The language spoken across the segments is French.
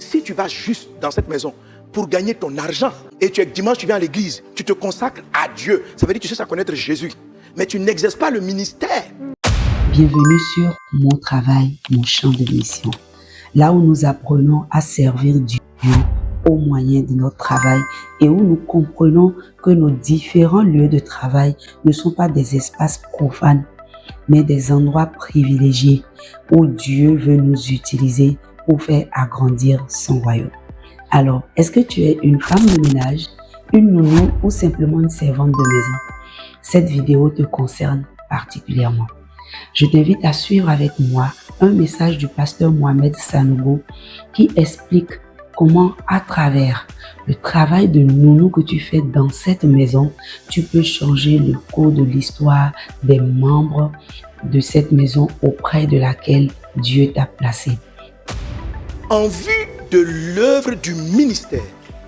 si tu vas juste dans cette maison pour gagner ton argent et dimanche tu viens à l'église, tu te consacres à Dieu, ça veut dire que tu cherches à connaître Jésus, mais tu n'exerces pas le ministère. Bienvenue sur Mon Travail, Mon Champ de Mission, là où nous apprenons à servir Dieu au moyen de notre travail et où nous comprenons que nos différents lieux de travail ne sont pas des espaces profanes, mais des endroits privilégiés où Dieu veut nous utiliser pour faire agrandir son royaume. Alors, est-ce que tu es une femme de ménage, une nounou ou simplement une servante de maison? Cette vidéo te concerne particulièrement. Je t'invite à suivre avec moi un message du pasteur Mohamed Sanogo qui explique comment, à travers le travail de nounou que tu fais dans cette maison, tu peux changer le cours de l'histoire des membres de cette maison auprès de laquelle Dieu t'a placé. En vue de l'œuvre du ministère,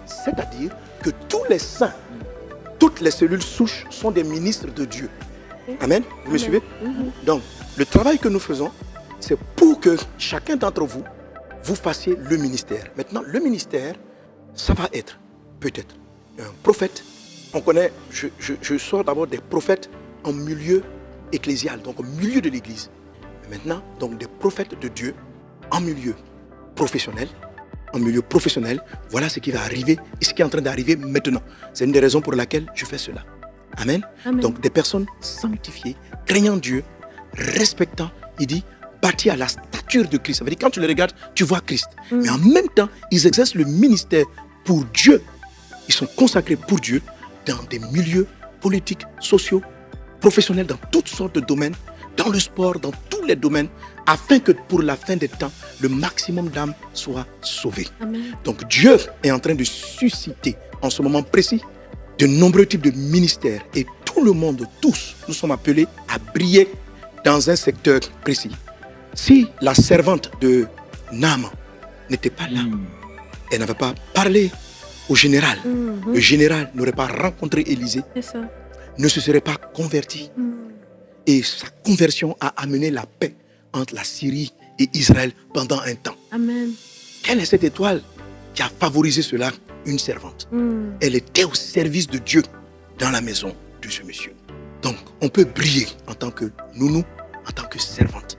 c'est-à-dire que tous les saints, toutes les cellules souches sont des ministres de Dieu. Amen. Vous me suivez? Donc, le travail que nous faisons, c'est pour que chacun d'entre vous, vous fassiez le ministère. Maintenant, le ministère, ça va être peut-être un prophète. On connaît, je sors d'abord des prophètes en milieu ecclésial, donc au milieu de l'église. Maintenant, donc des prophètes de Dieu en milieu professionnel. En milieu professionnel, voilà ce qui va arriver et ce qui est en train d'arriver maintenant. C'est une des raisons pour laquelle je fais cela. Amen. Amen. Donc des personnes sanctifiées, craignant Dieu, respectant, il dit, bâties à la stature de Christ. Ça veut dire quand tu les regardes, tu vois Christ. Mais en même temps, ils exercent le ministère pour Dieu. Ils sont consacrés pour Dieu dans des milieux politiques, sociaux, professionnels, dans toutes sortes de domaines, dans le sport, dans tous les domaines, afin que pour la fin des temps, le maximum d'âmes soient sauvées. Amen. Donc Dieu est en train de susciter en ce moment précis de nombreux types de ministères et tout le monde, tous, nous sommes appelés à briller dans un secteur précis. Si la servante de Naaman n'était pas là, elle n'avait pas parlé au général, le général n'aurait pas rencontré Élisée, ne se serait pas converti. Et sa conversion a amené la paix entre la Syrie et Israël pendant un temps. Amen. Quelle est cette étoile qui a favorisé cela? Une servante. Elle était au service de Dieu dans la maison de ce monsieur. Donc, on peut briller en tant que nounou, en tant que servante.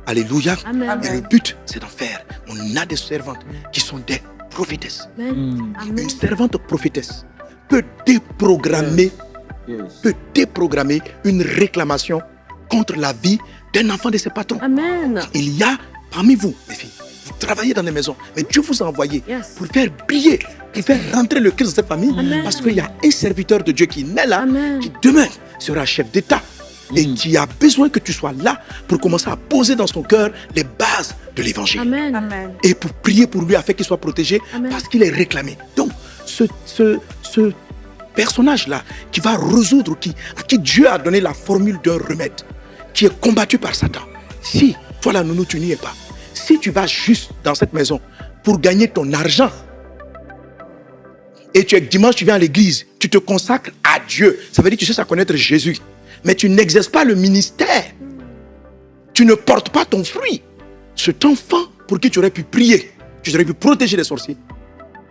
Alléluia. Amen. Et le but, c'est d'en faire. On a des servantes qui sont des prophétesses. Amen. Une servante prophétesse peut déprogrammer, une réclamation contre la vie d'un enfant de ses patrons. Amen. Il y a parmi vous, mes filles, vous travaillez dans les maisons, mais Dieu vous a envoyé pour faire briller, pour faire rentrer le Christ dans cette famille. Amen. Parce qu'il y a un serviteur de Dieu qui naît là, qui demain sera chef d'État et qui a besoin que tu sois là pour commencer à poser dans son cœur les bases de l'évangile. Amen. Et pour prier pour lui afin qu'il soit protégé. Amen. Parce qu'il est réclamé. Donc, ce personnage-là qui va résoudre, à qui Dieu a donné la formule d'un remède, qui est combattu par Satan. Si toi là, nounou, tu n'y es pas, si tu vas juste dans cette maison pour gagner ton argent, et dimanche tu viens à l'église, tu te consacres à Dieu, ça veut dire que tu cherches à connaître Jésus, mais tu n'exerces pas le ministère, tu ne portes pas ton fruit. Cet enfant pour qui tu aurais pu prier, tu aurais pu protéger les sorciers,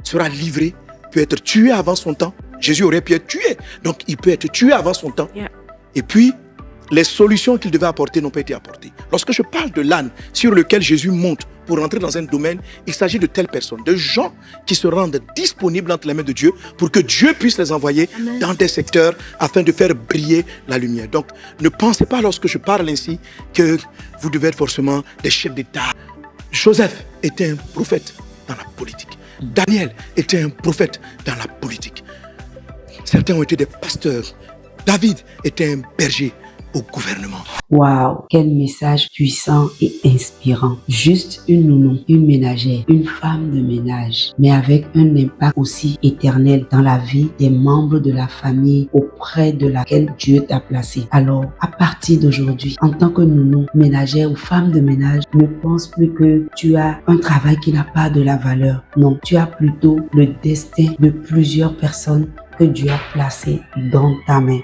sera livré, peut être tué avant son temps. Jésus aurait pu être tué, donc il peut être tué avant son temps. Et puis, les solutions qu'il devait apporter n'ont pas été apportées. Lorsque je parle de l'âne sur lequel Jésus monte pour entrer dans un domaine, il s'agit de telles personnes, de gens qui se rendent disponibles entre les mains de Dieu pour que Dieu puisse les envoyer dans des secteurs afin de faire briller la lumière. Donc, ne pensez pas lorsque je parle ainsi que vous devez être forcément des chefs d'État. Joseph était un prophète dans la politique. Daniel était un prophète dans la politique. Certains ont été des pasteurs. David était un berger au gouvernement. Waouh, quel message puissant et inspirant. Juste une nounou, une ménagère, une femme de ménage, mais avec un impact aussi éternel dans la vie des membres de la famille auprès de laquelle Dieu t'a placé. Alors, à partir d'aujourd'hui, en tant que nounou, ménagère ou femme de ménage, ne pense plus que tu as un travail qui n'a pas de la valeur. Non, tu as plutôt le destin de plusieurs personnes que Dieu a placées dans ta main.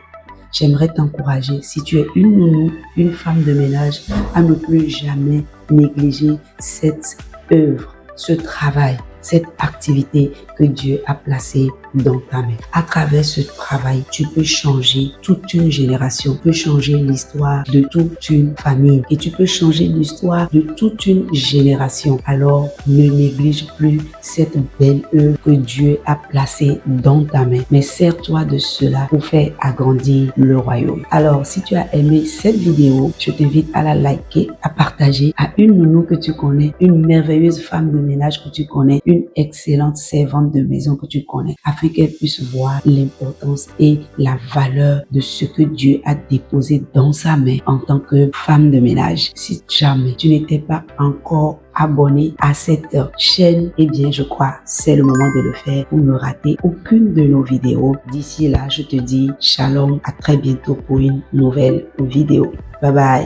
J'aimerais t'encourager, si tu es une nounou, une femme de ménage, à ne plus jamais négliger cette œuvre, ce travail, cette activité que Dieu a placée dans ta main. À travers ce travail, tu peux changer toute une génération, tu peux changer l'histoire de toute une famille et tu peux changer l'histoire de toute une génération. Alors, ne néglige plus cette belle œuvre que Dieu a placée dans ta main, mais sers-toi de cela pour faire agrandir le royaume. Alors, si tu as aimé cette vidéo, je t'invite à la liker, à partager à une nounou que tu connais, une merveilleuse femme de ménage que tu connais, une excellente servante de maison que tu connais, afin qu'elle puisse voir l'importance et la valeur de ce que Dieu a déposé dans sa main en tant que femme de ménage. Si jamais tu n'étais pas encore abonné à cette chaîne, eh bien je crois c'est le moment de le faire pour ne rater aucune de nos vidéos. D'ici là, je te dis shalom, à très bientôt pour une nouvelle vidéo. Bye bye.